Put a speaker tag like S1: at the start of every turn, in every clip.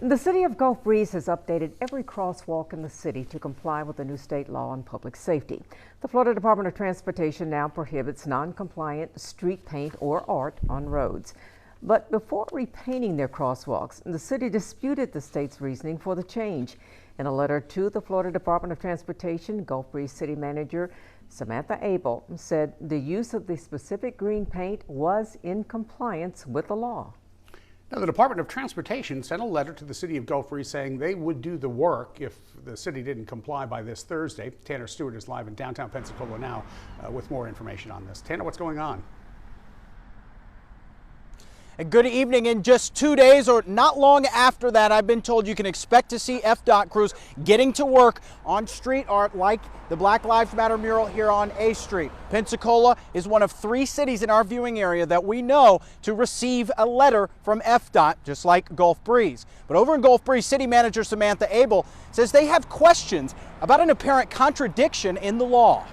S1: The city of Gulf Breeze has updated every crosswalk in the city to comply with the new state law on public safety. The Florida Department of Transportation now prohibits non-compliant street paint or art on roads. But before repainting their crosswalks, the city disputed the state's reasoning for the change. In a letter to the Florida Department of Transportation, Gulf Breeze City Manager Samantha Abel said the use of the specific green paint was in compliance with the law.
S2: Now, the Department of Transportation sent a letter to the city of Gulf Breeze saying they would do the work if the city didn't comply by this Thursday. Tanner Stewart is live in downtown Pensacola now with more information on this. Tanner, what's going on?
S3: And good evening. In just 2 days or not long after that, I've been told you can expect to see FDOT crews getting to work on street art like the Black Lives Matter mural here on A Street. Pensacola is one of 3 cities in our viewing area that we know to receive a letter from FDOT, just like Gulf Breeze. But over in Gulf Breeze, City Manager Samantha Abel says they have questions about an apparent contradiction in the law.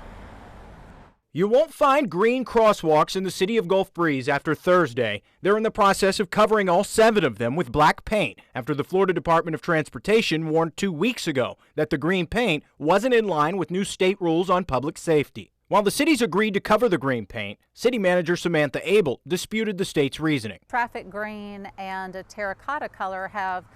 S4: You won't find green crosswalks in the city of Gulf Breeze after Thursday. They're in the process of covering all 7 of them with black paint after the Florida Department of Transportation warned 2 weeks ago that the green paint wasn't in line with new state rules on public safety. While the cities agreed to cover the green paint, City Manager Samantha Abel disputed the state's reasoning.
S5: Traffic green and a terracotta color have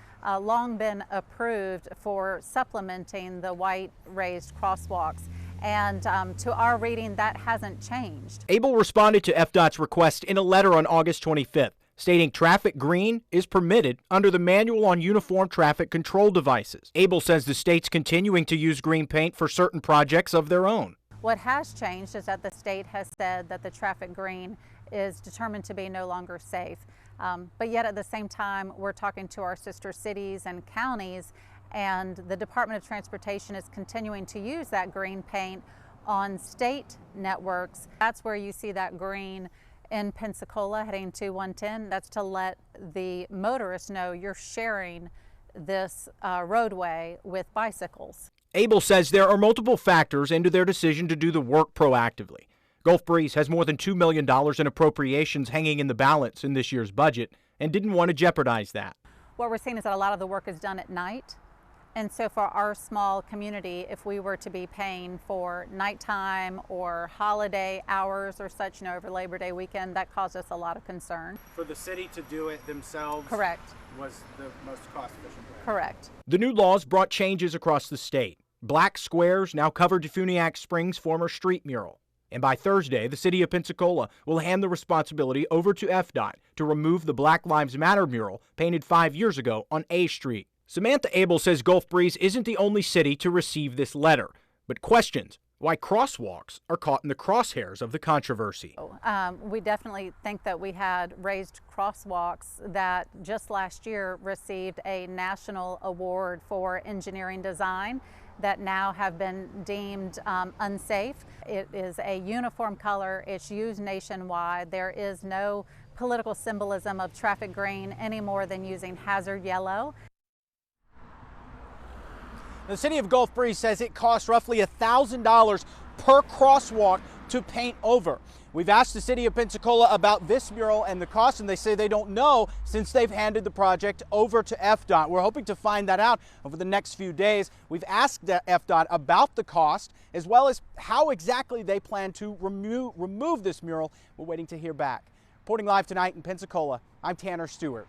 S5: long been approved for supplementing the white raised crosswalks. And to our reading, that hasn't changed.
S4: Abel responded to FDOT's request in a letter on August 25th, stating traffic green is permitted under the Manual on Uniform Traffic Control Devices. Abel says the state's continuing to use green paint for certain projects of their own.
S5: What has changed is that the state has said that the traffic green is determined to be no longer safe. But yet at the same time, we're talking to our sister cities and counties, and the Department of Transportation is continuing to use that green paint on state networks. That's where you see that green in Pensacola heading to 110. That's to let the motorists know you're sharing this roadway with bicycles.
S4: Abel says there are multiple factors into their decision to do the work proactively. Gulf Breeze has more than $2 million in appropriations hanging in the balance in this year's budget and didn't want to jeopardize that.
S5: What we're seeing is that a lot of the work is done at night. And so for our small community, if we were to be paying for nighttime or holiday hours or such, over Labor Day weekend, that caused us a lot of concern.
S3: For the city to do it themselves,
S5: correct,
S3: was the most cost-efficient way.
S5: Correct.
S4: The new laws brought changes across the state. Black squares now cover Defuniak Springs' former street mural. And by Thursday, the city of Pensacola will hand the responsibility over to FDOT to remove the Black Lives Matter mural painted 5 years ago on A Street. Samantha Abel says Gulf Breeze isn't the only city to receive this letter, but questions why crosswalks are caught in the crosshairs of the controversy.
S5: We definitely think that we had raised crosswalks that just last year received a national award for engineering design that now have been deemed unsafe. It is a uniform color. It's used nationwide. There is no political symbolism of traffic green any more than using hazard yellow.
S3: The city of Gulf Breeze says it costs roughly $1,000 per crosswalk to paint over. We've asked the city of Pensacola about this mural and the cost, and they say they don't know since they've handed the project over to FDOT. We're hoping to find that out over the next few days. We've asked FDOT about the cost as well as how exactly they plan to remove this mural. We're waiting to hear back. Reporting live tonight in Pensacola, I'm Tanner Stewart.